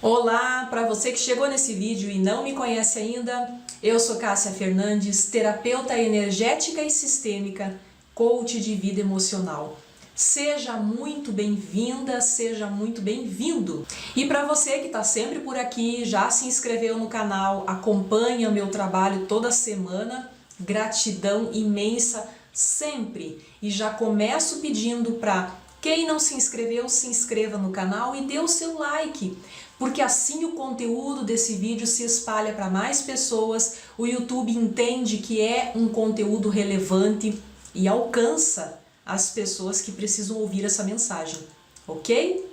Olá, para você que chegou nesse vídeo e não me conhece ainda, eu sou Cássia Fernandes, terapeuta energética e sistêmica, coach de vida emocional. Seja muito bem-vinda, seja muito bem-vindo. E para você que está sempre por aqui, já se inscreveu no canal, acompanha meu trabalho toda semana, gratidão imensa sempre. E já começo pedindo para quem não se inscreveu, se inscreva no canal e dê o seu like, porque assim o conteúdo desse vídeo se espalha para mais pessoas, o YouTube entende que é um conteúdo relevante e alcança as pessoas que precisam ouvir essa mensagem, ok?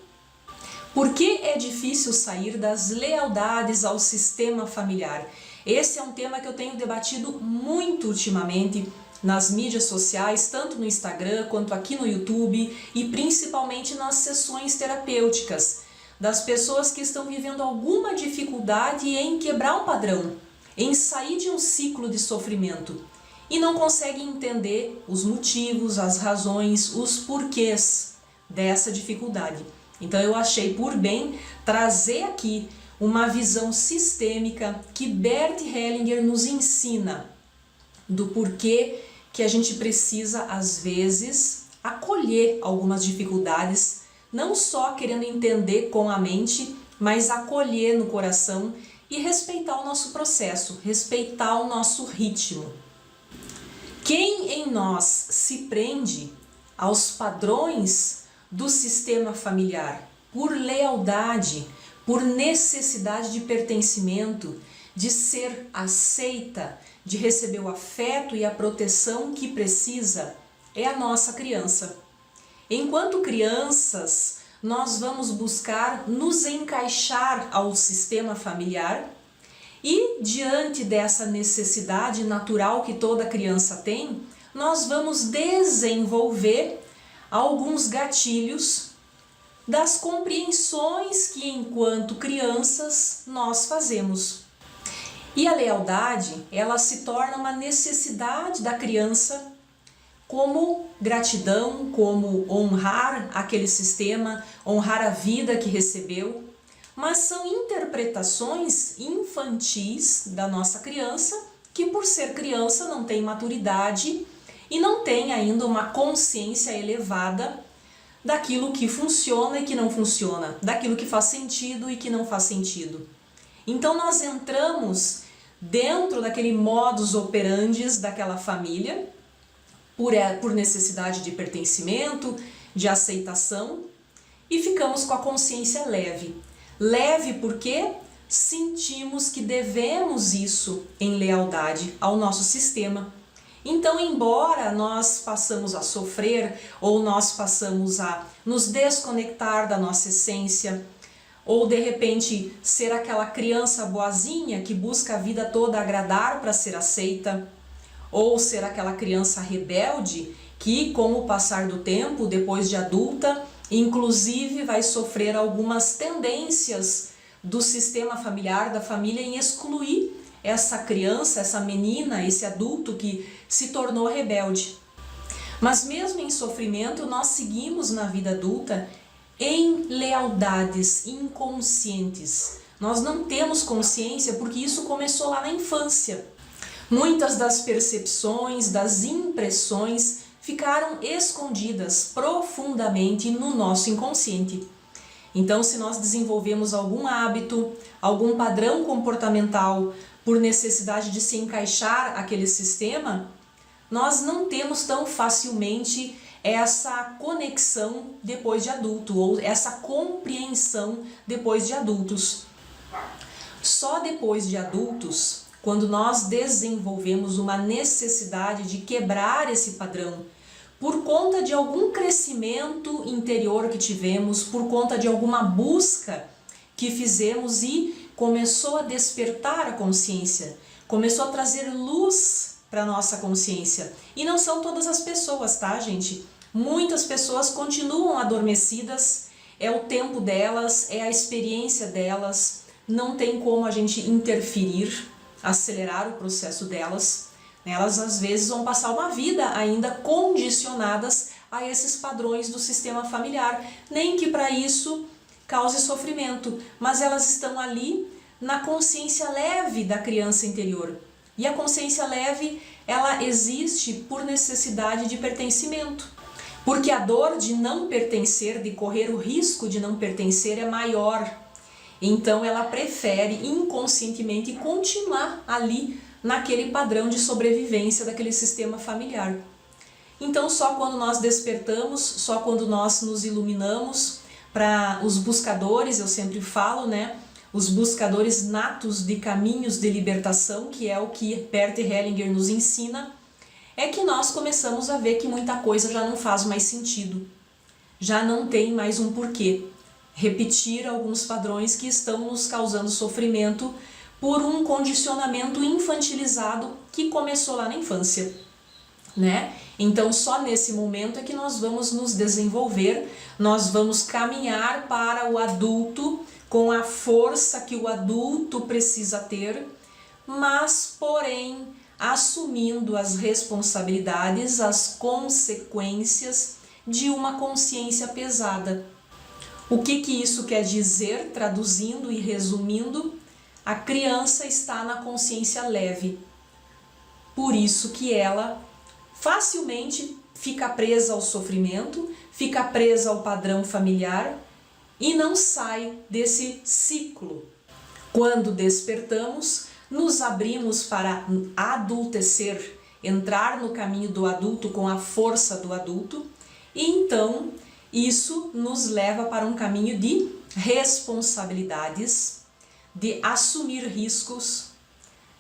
Por que é difícil sair das lealdades ao sistema familiar? Esse é um tema que eu tenho debatido muito ultimamente nas mídias sociais, tanto no Instagram quanto aqui no YouTube e principalmente nas sessões terapêuticas, das pessoas que estão vivendo alguma dificuldade em quebrar um padrão, em sair de um ciclo de sofrimento e não conseguem entender os motivos, as razões, os porquês dessa dificuldade. Então eu achei por bem trazer aqui uma visão sistêmica que Bert Hellinger nos ensina do porquê que a gente precisa, às vezes, acolher algumas dificuldades, não só querendo entender com a mente, mas acolher no coração e respeitar o nosso processo, respeitar o nosso ritmo. Quem em nós se prende aos padrões do sistema familiar por lealdade, por necessidade de pertencimento, de ser aceita, de receber o afeto e a proteção que precisa, é a nossa criança. Enquanto crianças, nós vamos buscar nos encaixar ao sistema familiar e, diante dessa necessidade natural que toda criança tem, nós vamos desenvolver alguns gatilhos das compreensões que, enquanto crianças, nós fazemos. E a lealdade, ela se torna uma necessidade da criança, como gratidão, como honrar aquele sistema, honrar a vida que recebeu, mas são interpretações infantis da nossa criança, que por ser criança não tem maturidade e não tem ainda uma consciência elevada daquilo que funciona e que não funciona, daquilo que faz sentido e que não faz sentido. Então nós entramos dentro daquele modus operandi daquela família, por necessidade de pertencimento, de aceitação, e ficamos com a consciência leve. Leve porque sentimos que devemos isso em lealdade ao nosso sistema. Então, embora nós passamos a sofrer ou nós passamos a nos desconectar da nossa essência, ou de repente ser aquela criança boazinha que busca a vida toda agradar para ser aceita, ou ser aquela criança rebelde que, com o passar do tempo, depois de adulta, inclusive vai sofrer algumas tendências do sistema familiar, da família, em excluir essa criança, essa menina, esse adulto que se tornou rebelde. Mas mesmo em sofrimento, nós seguimos na vida adulta em lealdades inconscientes. Nós não temos consciência porque isso começou lá na infância. Muitas das percepções, das impressões ficaram escondidas profundamente no nosso inconsciente. Então, se nós desenvolvemos algum hábito, algum padrão comportamental por necessidade de se encaixar àquele sistema, nós não temos tão facilmente essa conexão depois de adulto, ou essa compreensão depois de adultos. Só depois de adultos, quando nós desenvolvemos uma necessidade de quebrar esse padrão, por conta de algum crescimento interior que tivemos, por conta de alguma busca que fizemos e começou a despertar a consciência, começou a trazer luz para a nossa consciência. E não são todas as pessoas, tá, gente? Muitas pessoas continuam adormecidas, é o tempo delas, é a experiência delas, não tem como a gente interferir, acelerar o processo delas. Elas às vezes vão passar uma vida ainda condicionadas a esses padrões do sistema familiar, nem que para isso cause sofrimento, mas elas estão ali na consciência leve da criança interior. E a consciência leve, ela existe por necessidade de pertencimento. Porque a dor de não pertencer, de correr o risco de não pertencer é maior. Então ela prefere inconscientemente continuar ali naquele padrão de sobrevivência daquele sistema familiar. Então só quando nós despertamos, só quando nós nos iluminamos, para os buscadores, eu sempre falo, né? Os buscadores natos de caminhos de libertação, que é o que Bert Hellinger nos ensina, é que nós começamos a ver que muita coisa já não faz mais sentido. Já não tem mais um porquê. Repetir alguns padrões que estão nos causando sofrimento por um condicionamento infantilizado que começou lá na infância, né? Então só nesse momento é que nós vamos nos desenvolver, nós vamos caminhar para o adulto com a força que o adulto precisa ter, mas porém assumindo as responsabilidades, as consequências de uma consciência pesada. O que isso quer dizer, traduzindo e resumindo? A criança está na consciência leve, por isso que ela facilmente fica presa ao sofrimento, fica presa ao padrão familiar e não sai desse ciclo. Quando despertamos, nos abrimos para adultecer, entrar no caminho do adulto com a força do adulto, e então isso nos leva para um caminho de responsabilidades, de assumir riscos,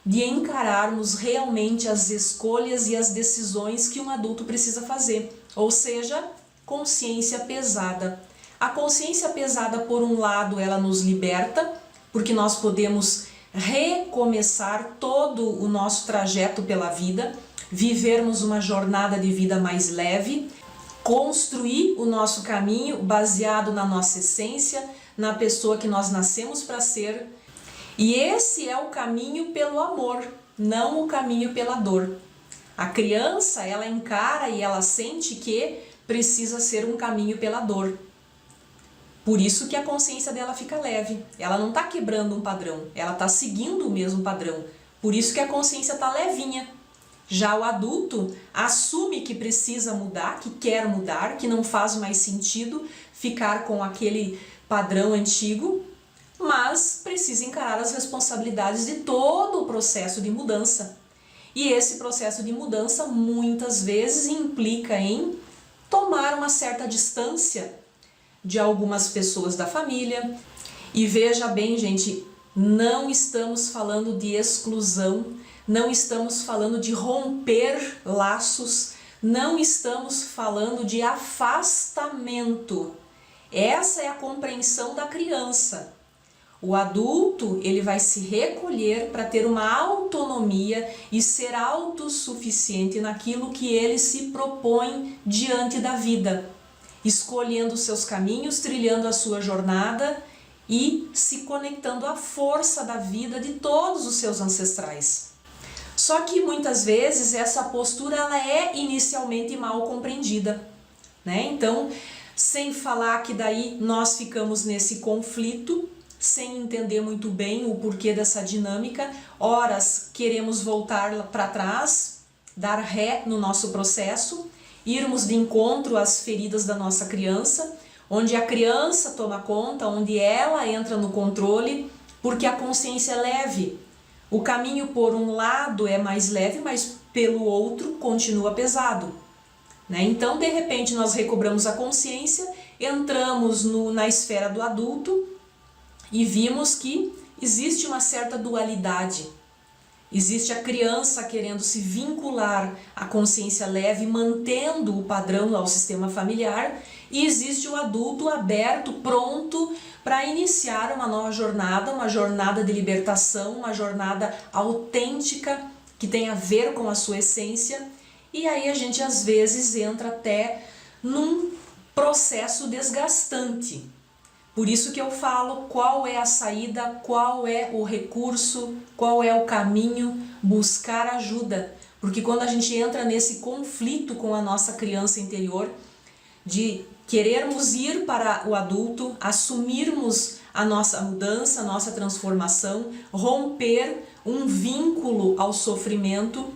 de encararmos realmente as escolhas e as decisões que um adulto precisa fazer, ou seja, consciência pesada. A consciência pesada, por um lado, ela nos liberta, porque nós podemos recomeçar todo o nosso trajeto pela vida, vivermos uma jornada de vida mais leve, construir o nosso caminho baseado na nossa essência, na pessoa que nós nascemos para ser. E esse é o caminho pelo amor, não o caminho pela dor. A criança, ela encara e ela sente que precisa ser um caminho pela dor. Por isso que a consciência dela fica leve. Ela não está quebrando um padrão, ela está seguindo o mesmo padrão. Por isso que a consciência está levinha. Já o adulto assume que precisa mudar, que quer mudar, que não faz mais sentido ficar com aquele padrão antigo, mas precisa encarar as responsabilidades de todo o processo de mudança. E esse processo de mudança muitas vezes implica em tomar uma certa distância de algumas pessoas da família. E veja bem, gente, não estamos falando de exclusão, não estamos falando de romper laços, não estamos falando de afastamento. Essa é a compreensão da criança. O adulto, ele vai se recolher para ter uma autonomia e ser autossuficiente naquilo que ele se propõe diante da vida, escolhendo seus caminhos, trilhando a sua jornada e se conectando à força da vida de todos os seus ancestrais. Só que muitas vezes essa postura ela é inicialmente mal compreendida, né? Então, sem falar que daí nós ficamos nesse conflito, sem entender muito bem o porquê dessa dinâmica, horas queremos voltar para trás, dar ré no nosso processo, irmos de encontro às feridas da nossa criança, onde a criança toma conta, onde ela entra no controle, porque a consciência é leve. O caminho por um lado é mais leve, mas pelo outro continua pesado, né? Então, de repente, nós recobramos a consciência, entramos na esfera do adulto e vimos que existe uma certa dualidade. Existe a criança querendo se vincular à consciência leve, mantendo o padrão ao sistema familiar, e existe o adulto aberto, pronto para iniciar uma nova jornada, uma jornada de libertação, uma jornada autêntica que tem a ver com a sua essência. E aí a gente às vezes entra até num processo desgastante. Por isso que eu falo qual é a saída, qual é o recurso, qual é o caminho, buscar ajuda. Porque quando a gente entra nesse conflito com a nossa criança interior, de querermos ir para o adulto, assumirmos a nossa mudança, a nossa transformação, romper um vínculo ao sofrimento,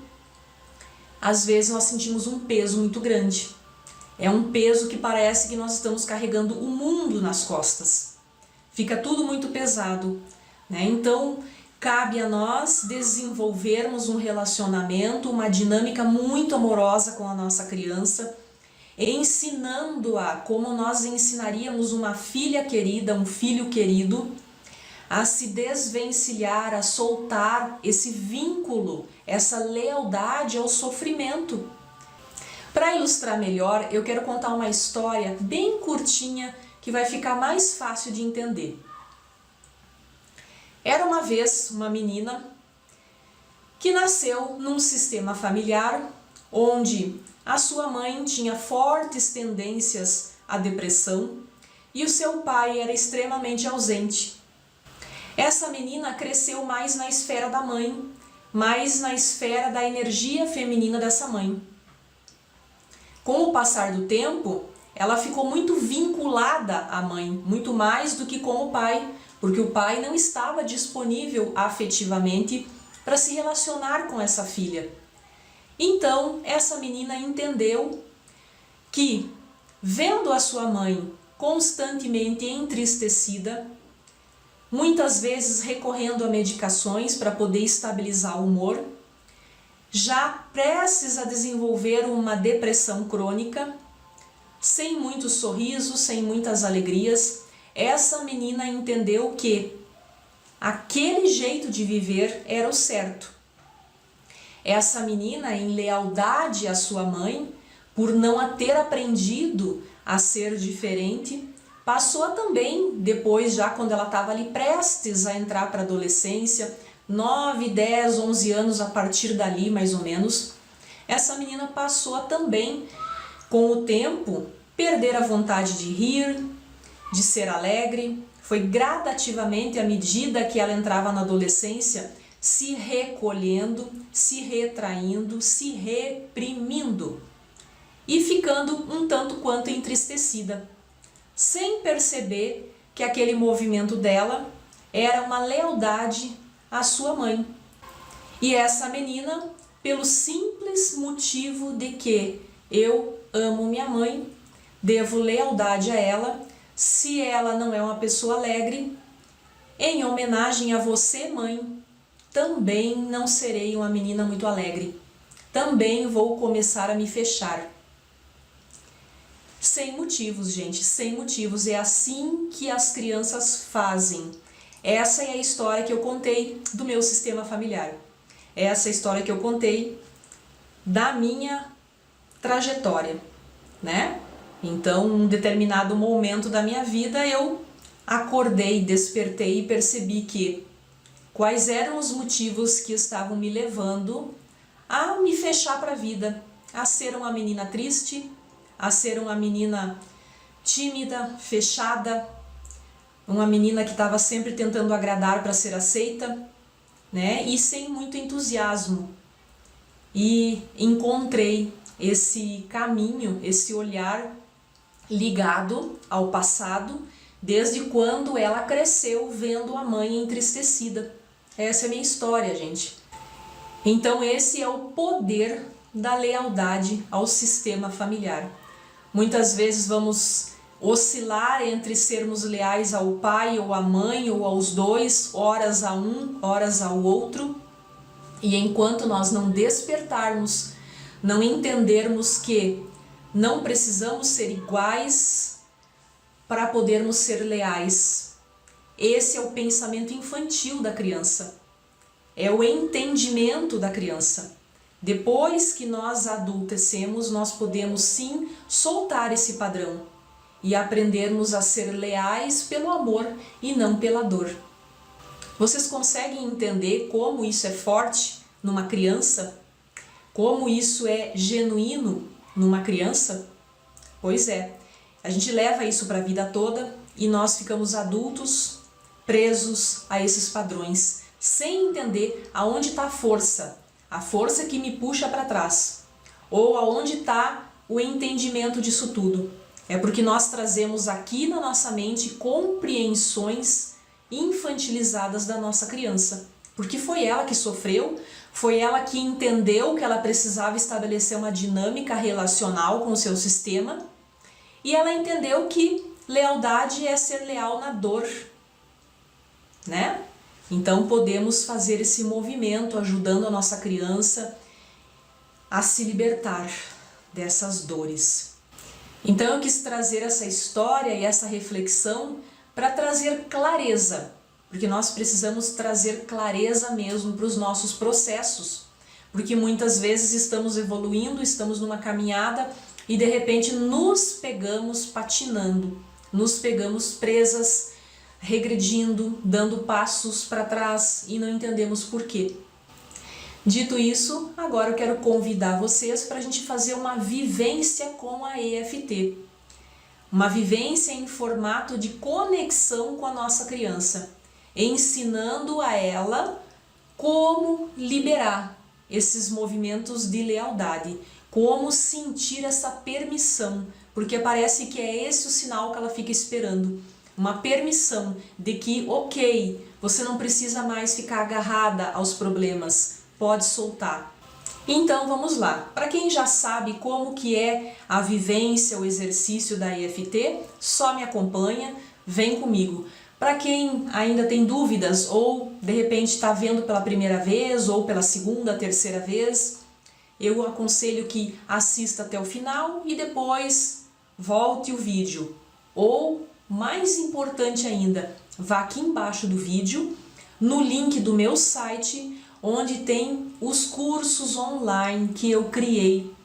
às vezes nós sentimos um peso muito grande. É um peso que parece que nós estamos carregando o mundo nas costas. Fica tudo muito pesado, né? Então, cabe a nós desenvolvermos um relacionamento, uma dinâmica muito amorosa com a nossa criança, ensinando-a como nós ensinaríamos uma filha querida, um filho querido, a se desvencilhar, a soltar esse vínculo, essa lealdade ao sofrimento. Para ilustrar melhor, eu quero contar uma história bem curtinha que vai ficar mais fácil de entender. Era uma vez uma menina que nasceu num sistema familiar onde a sua mãe tinha fortes tendências à depressão e o seu pai era extremamente ausente. Essa menina cresceu mais na esfera da mãe, mais na esfera da energia feminina dessa mãe. Com o passar do tempo, ela ficou muito vinculada à mãe, muito mais do que com o pai, porque o pai não estava disponível afetivamente para se relacionar com essa filha. Então, essa menina entendeu que, vendo a sua mãe constantemente entristecida, muitas vezes recorrendo a medicações para poder estabilizar o humor, já prestes a desenvolver uma depressão crônica, sem muitos sorrisos, sem muitas alegrias, essa menina entendeu que aquele jeito de viver era o certo. Essa menina, em lealdade à sua mãe, por não a ter aprendido a ser diferente, passou também, depois já quando ela estava ali prestes a entrar para a adolescência, 9, 10, 11 anos a partir dali mais ou menos, essa menina passou a também, com o tempo, perder a vontade de rir, de ser alegre. Foi gradativamente, à medida que ela entrava na adolescência, se recolhendo, se retraindo, se reprimindo e ficando um tanto quanto entristecida, sem perceber que aquele movimento dela era uma lealdade à sua mãe. E essa menina, pelo simples motivo de que eu amo minha mãe, devo lealdade a ela, se ela não é uma pessoa alegre, em homenagem a você, mãe, também não serei uma menina muito alegre. Também vou começar a me fechar. Sem motivos, gente, sem motivos. É assim que as crianças fazem. Essa é a história que eu contei do meu sistema familiar. Essa é a história que eu contei da minha trajetória, né? Então, em um determinado momento da minha vida, eu acordei, despertei e percebi que quais eram os motivos que estavam me levando a me fechar para a vida, a ser uma menina triste, a ser uma menina tímida, fechada, uma menina que estava sempre tentando agradar para ser aceita, né? E sem muito entusiasmo. E encontrei esse caminho, esse olhar ligado ao passado, desde quando ela cresceu vendo a mãe entristecida. Essa é a minha história, gente. Então esse é o poder da lealdade ao sistema familiar. Muitas vezes vamos oscilar entre sermos leais ao pai ou à mãe ou aos dois, horas a um, horas ao outro, e enquanto nós não despertarmos, não entendermos que não precisamos ser iguais para podermos ser leais. Esse é o pensamento infantil da criança, é o entendimento da criança. Depois que nós adultecemos, nós podemos sim soltar esse padrão e aprendermos a ser leais pelo amor e não pela dor. Vocês conseguem entender como isso é forte numa criança? Como isso é genuíno numa criança? Pois é, a gente leva isso para a vida toda e nós ficamos adultos presos a esses padrões, sem entender aonde está a força que me puxa para trás, ou aonde está o entendimento disso tudo. É porque nós trazemos aqui na nossa mente compreensões infantilizadas da nossa criança. Porque foi ela que sofreu, foi ela que entendeu que ela precisava estabelecer uma dinâmica relacional com o seu sistema, e ela entendeu que lealdade é ser leal na dor, né? Então podemos fazer esse movimento ajudando a nossa criança a se libertar dessas dores. Então eu quis trazer essa história e essa reflexão para trazer clareza, porque nós precisamos trazer clareza mesmo para os nossos processos, porque muitas vezes estamos evoluindo, estamos numa caminhada e de repente nos pegamos patinando, nos pegamos presas, regredindo, dando passos para trás e não entendemos por quê. Dito isso, agora eu quero convidar vocês para a gente fazer uma vivência com a EFT. Uma vivência em formato de conexão com a nossa criança, ensinando a ela como liberar esses movimentos de lealdade, como sentir essa permissão, porque parece que é esse o sinal que ela fica esperando. Uma permissão de que, ok, você não precisa mais ficar agarrada aos problemas, pode soltar. Então vamos lá. Para quem já sabe como que é a vivência, o exercício da EFT, só me acompanha, vem comigo. Para quem ainda tem dúvidas ou de repente está vendo pela primeira vez ou pela segunda, terceira vez, eu aconselho que assista até o final e depois volte o vídeo. Ou, mais importante ainda, vá aqui embaixo do vídeo, no link do meu site, onde tem os cursos online que eu criei.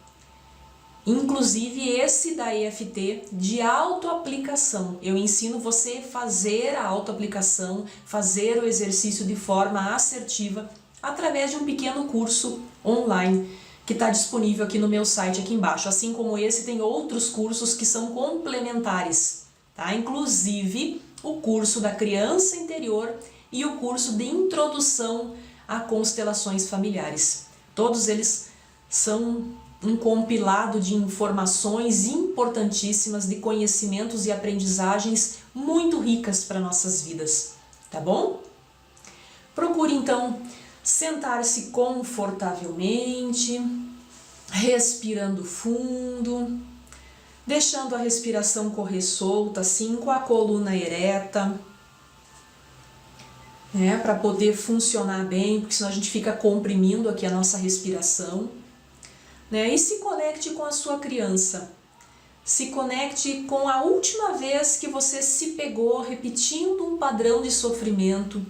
Inclusive esse da EFT de autoaplicação. Eu ensino você a fazer a autoaplicação, fazer o exercício de forma assertiva através de um pequeno curso online que está disponível aqui no meu site aqui embaixo. Assim como esse, tem outros cursos que são complementares, tá? Inclusive o curso da criança interior e o curso de introdução a constelações familiares. Todos eles são um compilado de informações importantíssimas, de conhecimentos e aprendizagens muito ricas para nossas vidas, tá bom? Procure então sentar-se confortavelmente, respirando fundo, deixando a respiração correr solta, assim, com a coluna ereta, né, para poder funcionar bem, porque senão a gente fica comprimindo aqui a nossa respiração, né? E se conecte com a sua criança. Se conecte com a última vez que você se pegou repetindo um padrão de sofrimento,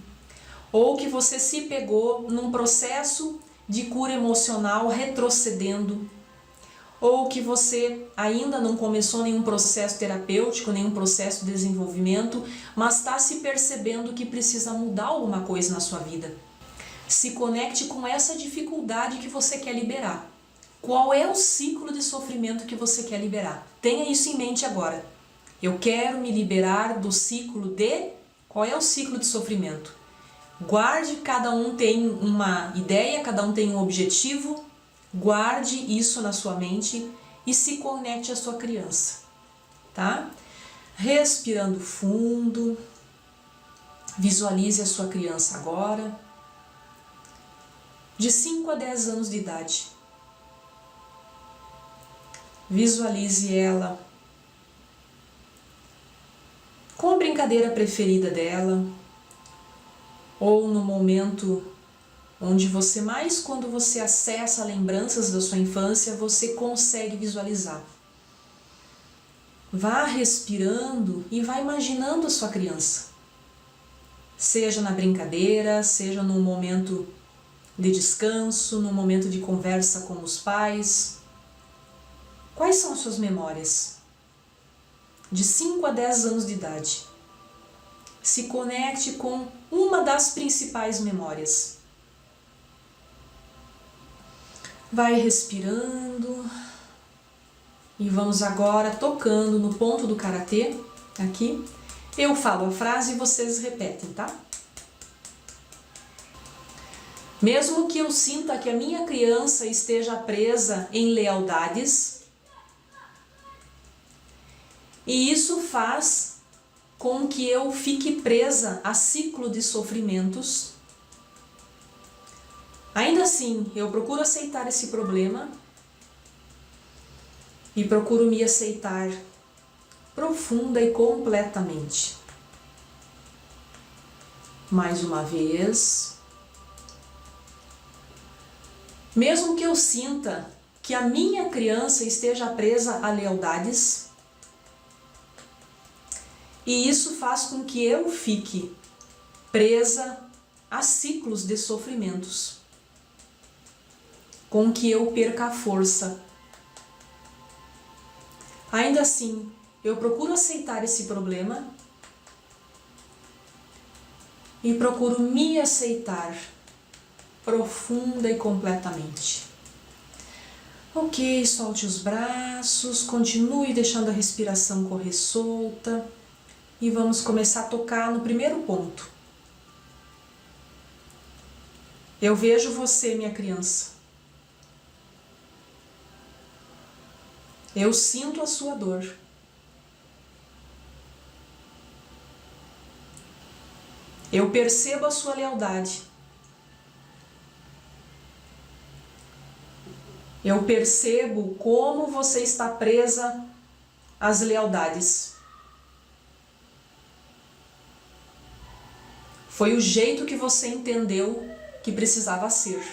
ou que você se pegou num processo de cura emocional retrocedendo, ou que você ainda não começou nenhum processo terapêutico, nenhum processo de desenvolvimento, mas está se percebendo que precisa mudar alguma coisa na sua vida. Se conecte com essa dificuldade que você quer liberar. Qual é o ciclo de sofrimento que você quer liberar? Tenha isso em mente agora. Eu quero me liberar do ciclo de... Qual é o ciclo de sofrimento? Guarde, cada um tem uma ideia, cada um tem um objetivo. Guarde isso na sua mente e se conecte à sua criança, tá? Respirando fundo, visualize a sua criança agora, de 5 a 10 anos de idade. Visualize ela com a brincadeira preferida dela, ou no momento onde você mais, quando você acessa lembranças da sua infância, você consegue visualizar. Vá respirando e vá imaginando a sua criança. Seja na brincadeira, seja num momento de descanso, num momento de conversa com os pais. Quais são as suas memórias? De 5 a 10 anos de idade. Se conecte com uma das principais memórias. Vai respirando e vamos agora tocando no ponto do karatê, aqui. Eu falo a frase e vocês repetem, tá? Mesmo que eu sinta que a minha criança esteja presa em lealdades, E isso faz com que eu fique presa a ciclo de sofrimentos. Ainda assim, eu procuro aceitar esse problema e procuro me aceitar profunda e completamente. Mais uma vez, mesmo que eu sinta que a minha criança esteja presa a lealdades, e isso faz com que eu fique presa a ciclos de sofrimentos, com que eu perca a força. Ainda assim, eu procuro aceitar esse problema e procuro me aceitar profunda e completamente. Ok, solte os braços, continue deixando a respiração correr solta e vamos começar a tocar no primeiro ponto. Eu vejo você, minha criança. Eu sinto a sua dor. Eu percebo a sua lealdade. Eu percebo como você está presa às lealdades. Foi o jeito que você entendeu que precisava ser.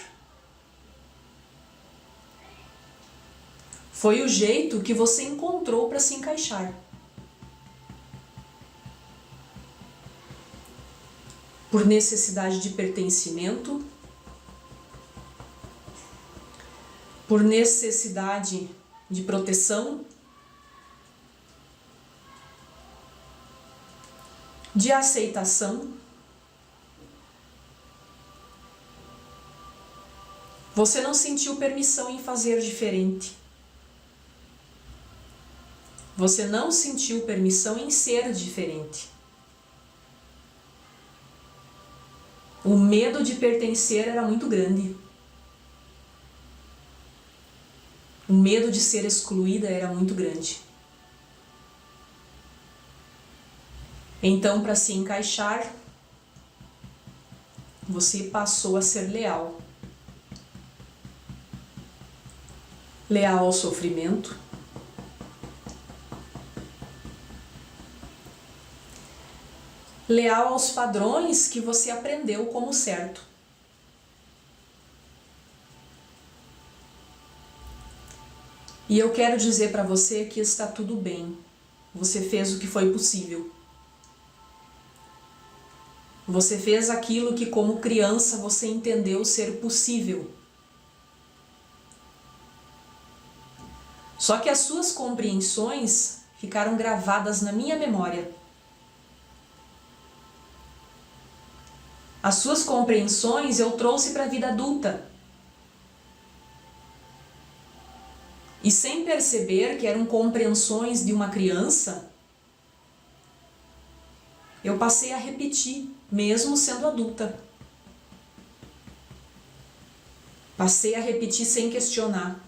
Foi o jeito que você encontrou para se encaixar. Por necessidade de pertencimento, por necessidade de proteção, de aceitação. Você não sentiu permissão em fazer diferente. Você não sentiu permissão em ser diferente. O medo de pertencer era muito grande. O medo de ser excluída era muito grande. Então, para se encaixar, você passou a ser leal. Leal ao sofrimento. Leal aos padrões que você aprendeu como certo. E eu quero dizer para você que está tudo bem. Você fez o que foi possível. Você fez aquilo que, como criança, você entendeu ser possível. Só que as suas compreensões ficaram gravadas na minha memória. As suas compreensões eu trouxe para a vida adulta. E sem perceber que eram compreensões de uma criança, eu passei a repetir, mesmo sendo adulta. Passei a repetir sem questionar.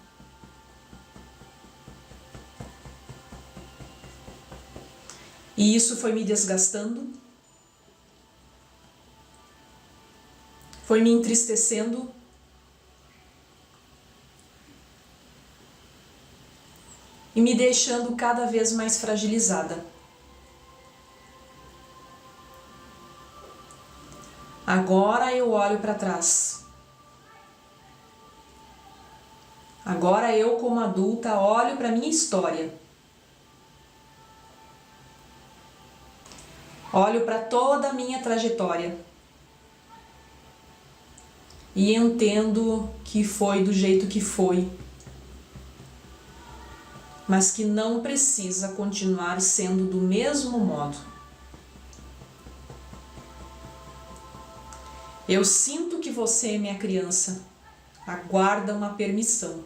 E isso foi me desgastando, foi me entristecendo, e me deixando cada vez mais fragilizada. Agora eu olho para trás. Agora eu, como adulta, olho para minha história. Olho para toda a minha trajetória. E entendo que foi do jeito que foi, mas que não precisa continuar sendo do mesmo modo. Eu sinto que você, minha criança, aguarda uma permissão.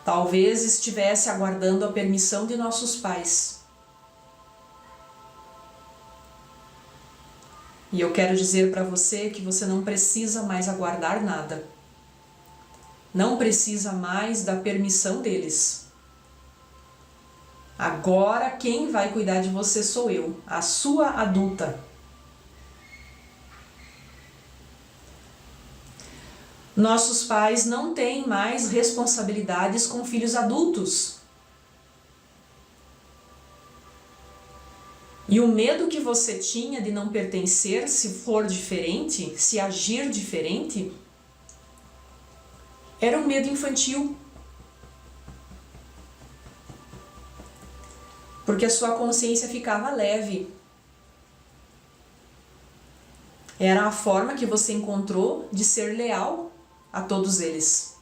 Talvez estivesse aguardando a permissão de nossos pais. E eu quero dizer para você que você não precisa mais aguardar nada. Não precisa mais da permissão deles. Agora quem vai cuidar de você sou eu, a sua adulta. Nossos pais não têm mais responsabilidades com filhos adultos. E o medo que você tinha de não pertencer, se for diferente, se agir diferente, era um medo infantil. Porque a sua consciência ficava leve. Era a forma que você encontrou de ser leal a todos eles.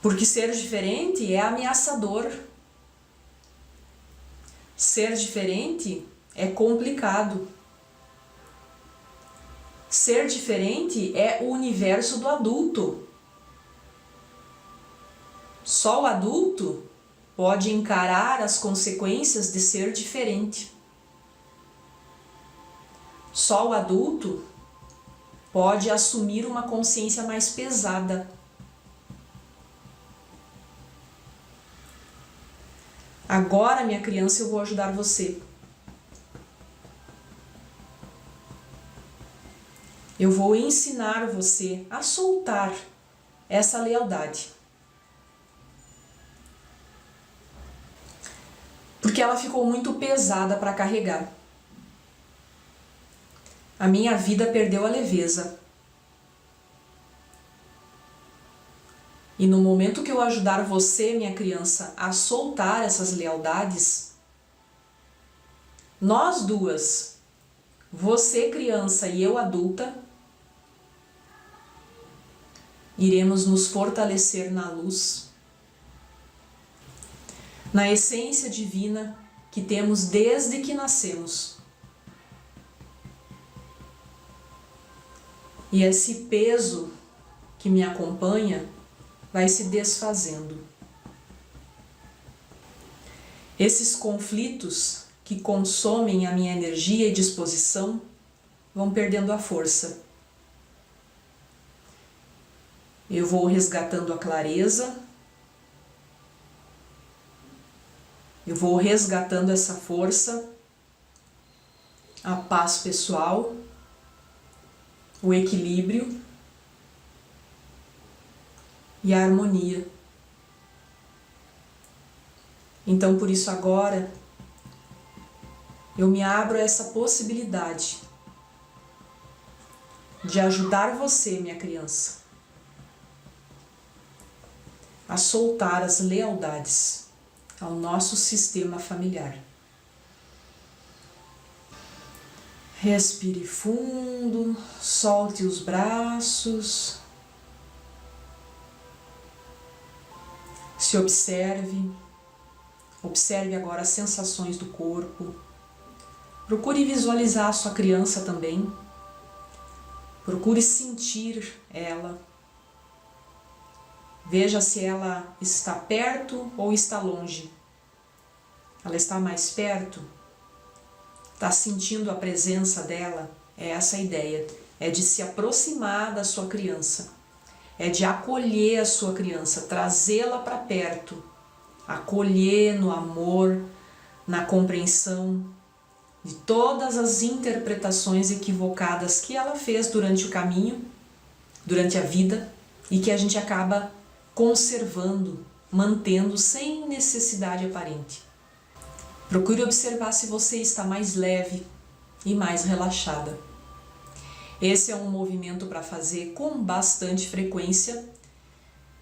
Porque ser diferente é ameaçador. Ser diferente é complicado. Ser diferente é o universo do adulto. Só o adulto pode encarar as consequências de ser diferente. Só o adulto pode assumir uma consciência mais pesada. Agora, minha criança, eu vou ajudar você. Eu vou ensinar você a soltar essa lealdade. Porque ela ficou muito pesada para carregar. A minha vida perdeu a leveza. E no momento que eu ajudar você, minha criança, a soltar essas lealdades, nós duas, você criança e eu adulta, iremos nos fortalecer na luz, na essência divina que temos desde que nascemos. E esse peso que me acompanha vai se desfazendo. Esses conflitos que consomem a minha energia e disposição vão perdendo a força. Eu vou resgatando a clareza, eu vou resgatando essa força, a paz pessoal, o equilíbrio e a harmonia. Então, por isso agora, eu me abro a essa possibilidade de ajudar você, minha criança, a soltar as lealdades ao nosso sistema familiar. Respire fundo, solte os braços, se observe, observe agora as sensações do corpo, procure visualizar a sua criança também, procure sentir ela, veja se ela está perto ou está longe. Ela está mais perto? Está sentindo a presença dela? É essa a ideia, é de se aproximar da sua criança, é de acolher a sua criança, trazê-la para perto, acolher no amor, na compreensão de todas as interpretações equivocadas que ela fez durante o caminho, durante a vida, e que a gente acaba conservando, mantendo sem necessidade aparente. Procure observar se você está mais leve e mais relaxada. Esse é um movimento para fazer com bastante frequência.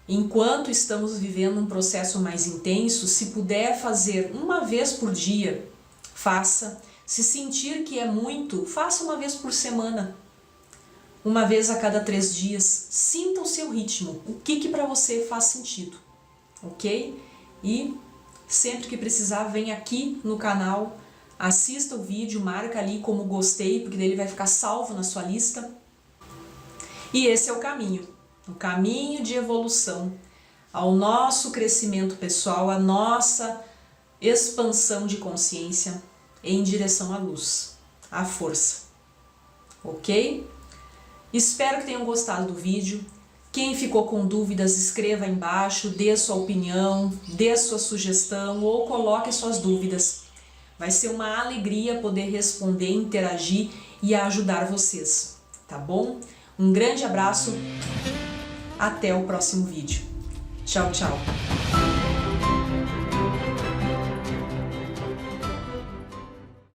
Enquanto estamos vivendo um processo mais intenso, se puder fazer uma vez por dia, faça. Se sentir que é muito, faça uma vez por semana. Uma vez a cada 3 dias. Sinta o seu ritmo. O que para você faz sentido. Ok? E sempre que precisar, vem aqui no canal, assista o vídeo, marca ali como gostei, porque daí ele vai ficar salvo na sua lista. E esse é o caminho de evolução ao nosso crescimento pessoal, à nossa expansão de consciência em direção à luz, à força. Ok? Espero que tenham gostado do vídeo. Quem ficou com dúvidas, escreva aí embaixo, dê sua opinião, dê sua sugestão ou coloque suas dúvidas. Vai ser uma alegria poder responder, interagir e ajudar vocês, tá bom? Um grande abraço, até o próximo vídeo. Tchau, tchau!